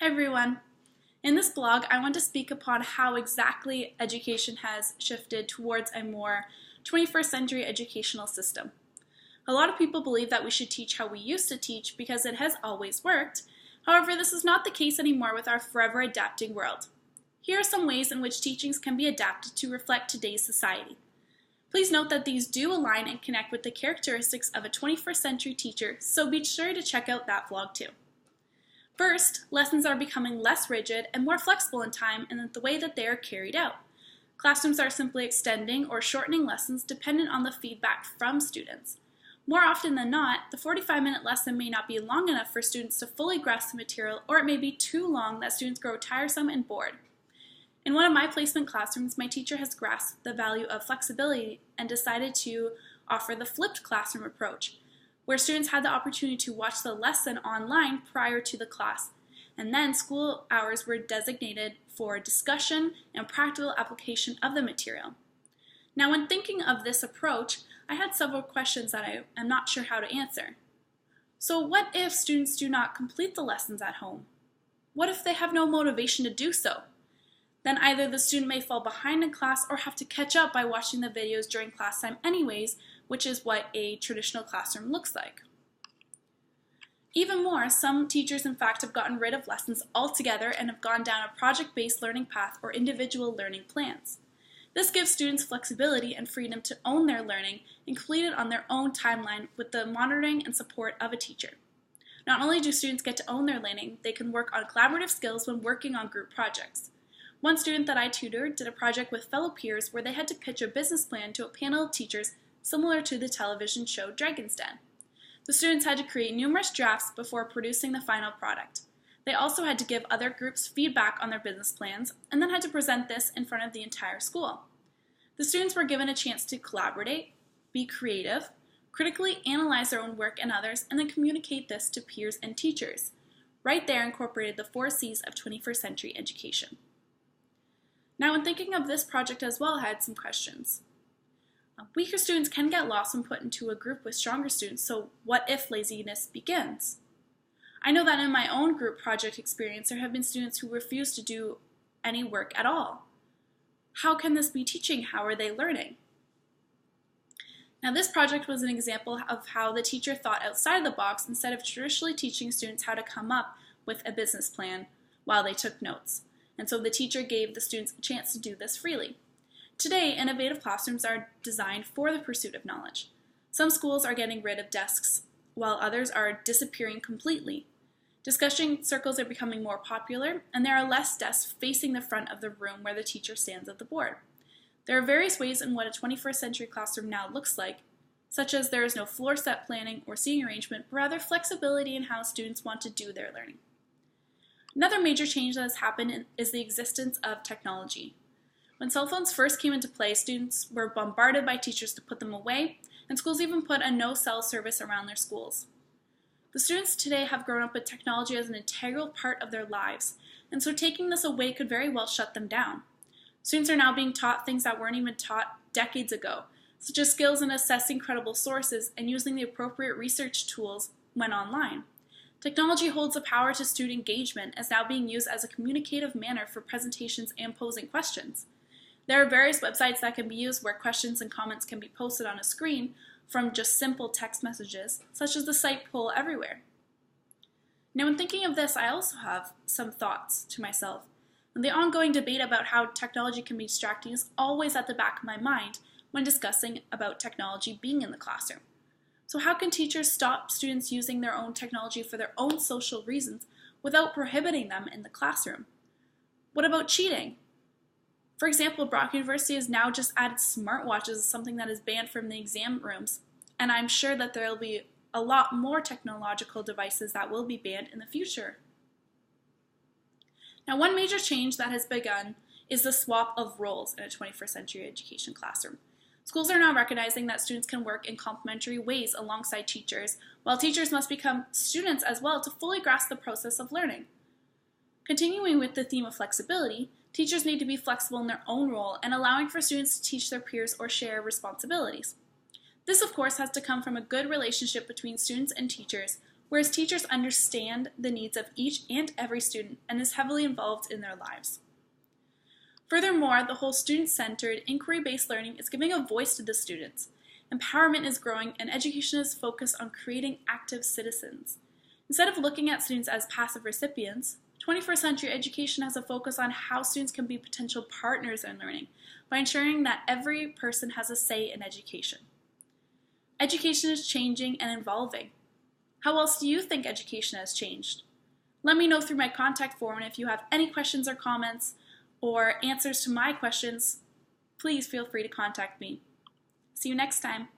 Hi everyone. In this blog, I want to speak upon how exactly education has shifted towards a more 21st century educational system. A lot of people believe that we should teach how we used to teach because it has always worked. However, this is not the case anymore with our forever adapting world. Here are some ways in which teachings can be adapted to reflect today's society. Please note that these do align and connect with the characteristics of a 21st century teacher, so be sure to check out that vlog too. First, lessons are becoming less rigid and more flexible in time and in the way that they are carried out. Classrooms are simply extending or shortening lessons dependent on the feedback from students. More often than not, the 45-minute lesson may not be long enough for students to fully grasp the material, or it may be too long that students grow tiresome and bored. In one of my placement classrooms, my teacher has grasped the value of flexibility and decided to offer the flipped classroom approach, where students had the opportunity to watch the lesson online prior to the class, and then school hours were designated for discussion and practical application of the material. Now, when thinking of this approach, I had several questions that I am not sure how to answer. So what if students do not complete the lessons at home? What if they have no motivation to do so? Then either the student may fall behind in class or have to catch up by watching the videos during class time anyways, which is what a traditional classroom looks like. Even more, some teachers in fact have gotten rid of lessons altogether and have gone down a project-based learning path or individual learning plans. This gives students flexibility and freedom to own their learning and complete it on their own timeline with the monitoring and support of a teacher. Not only do students get to own their learning, they can work on collaborative skills when working on group projects. One student that I tutored did a project with fellow peers where they had to pitch a business plan to a panel of teachers similar to the television show Dragon's Den. The students had to create numerous drafts before producing the final product. They also had to give other groups feedback on their business plans and then had to present this in front of the entire school. The students were given a chance to collaborate, be creative, critically analyze their own work and others, and then communicate this to peers and teachers. Right there incorporated the 4 C's of 21st century education. Now, when thinking of this project as well, I had some questions. Weaker students can get lost when put into a group with stronger students, so what if laziness begins? I know that in my own group project experience, there have been students who refuse to do any work at all. How can this be teaching? How are they learning? Now, this project was an example of how the teacher thought outside of the box instead of traditionally teaching students how to come up with a business plan while they took notes. And so the teacher gave the students a chance to do this freely. Today, innovative classrooms are designed for the pursuit of knowledge. Some schools are getting rid of desks, while others are disappearing completely. Discussion circles are becoming more popular, and there are less desks facing the front of the room where the teacher stands at the board. There are various ways in what a 21st century classroom now looks like, such as there is no floor set planning or seating arrangement, but rather flexibility in how students want to do their learning. Another major change that has happened is the existence of technology. When cell phones first came into play, students were bombarded by teachers to put them away, and schools even put a no-cell service around their schools. The students today have grown up with technology as an integral part of their lives, and so taking this away could very well shut them down. Students are now being taught things that weren't even taught decades ago, such as skills in assessing credible sources and using the appropriate research tools when online. Technology holds the power to student engagement as now being used as a communicative manner for presentations and posing questions. There are various websites that can be used where questions and comments can be posted on a screen from just simple text messages, such as the site Poll Everywhere. Now, when thinking of this, I also have some thoughts to myself. And the ongoing debate about how technology can be distracting is always at the back of my mind when discussing about technology being in the classroom. So how can teachers stop students using their own technology for their own social reasons without prohibiting them in the classroom? What about cheating? For example, Brock University has now just added smartwatches as something that is banned from the exam rooms, and I'm sure that there will be a lot more technological devices that will be banned in the future. Now, one major change that has begun is the swap of roles in a 21st century education classroom. Schools are now recognizing that students can work in complementary ways alongside teachers, while teachers must become students as well to fully grasp the process of learning. Continuing with the theme of flexibility, teachers need to be flexible in their own role and allowing for students to teach their peers or share responsibilities. This, of course, has to come from a good relationship between students and teachers, whereas teachers understand the needs of each and every student and is heavily involved in their lives. Furthermore, the whole student-centered, inquiry-based learning is giving a voice to the students. Empowerment is growing, and education is focused on creating active citizens. Instead of looking at students as passive recipients, 21st century education has a focus on how students can be potential partners in learning by ensuring that every person has a say in education. Education is changing and evolving. How else do you think education has changed? Let me know through my contact form, and if you have any questions or comments or answers to my questions, please feel free to contact me. See you next time.